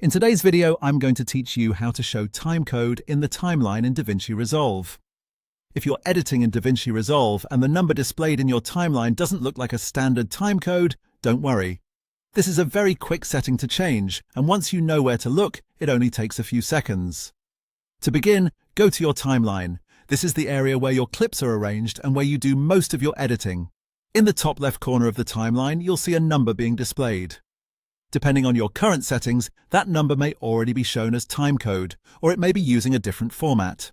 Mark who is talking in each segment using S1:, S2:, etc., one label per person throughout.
S1: In today's video, I'm going to teach you how to show timecode in the timeline in DaVinci Resolve. If you're editing in DaVinci Resolve and the number displayed in your timeline doesn't look like a standard timecode, don't worry. This is a very quick setting to change, and once you know where to look, it only takes a few seconds. To begin, go to your timeline. This is the area where your clips are arranged and where you do most of your editing. In the top left corner of the timeline, you'll see a number being displayed. Depending on your current settings, that number may already be shown as timecode, or it may be using a different format.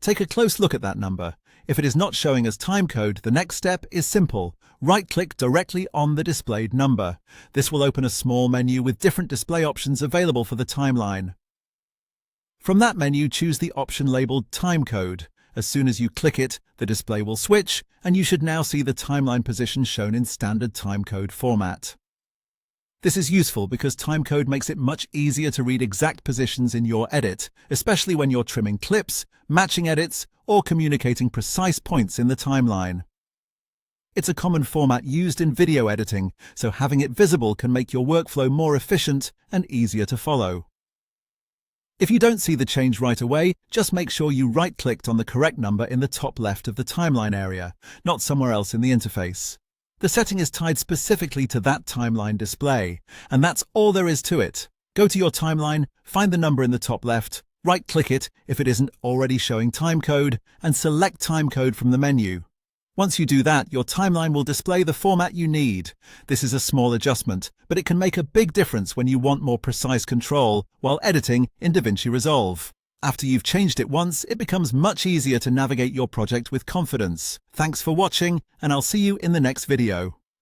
S1: Take a close look at that number. If it is not showing as timecode, the next step is simple. Right-click directly on the displayed number. This will open a small menu with different display options available for the timeline. From that menu, choose the option labeled Timecode. As soon as you click it, the display will switch, and you should now see the timeline position shown in standard timecode format. This is useful because timecode makes it much easier to read exact positions in your edit, especially when you're trimming clips, matching edits, or communicating precise points in the timeline. It's a common format used in video editing, so having it visible can make your workflow more efficient and easier to follow. If you don't see the change right away, just make sure you right-clicked on the correct number in the top left of the timeline area, not somewhere else in the interface. The setting is tied specifically to that timeline display, and that's all there is to it. Go to your timeline, find the number in the top left, right-click it if it isn't already showing timecode, and select timecode from the menu. Once you do that, your timeline will display the format you need. This is a small adjustment, but it can make a big difference when you want more precise control while editing in DaVinci Resolve. After you've changed it once, it becomes much easier to navigate your project with confidence. Thanks for watching, and I'll see you in the next video.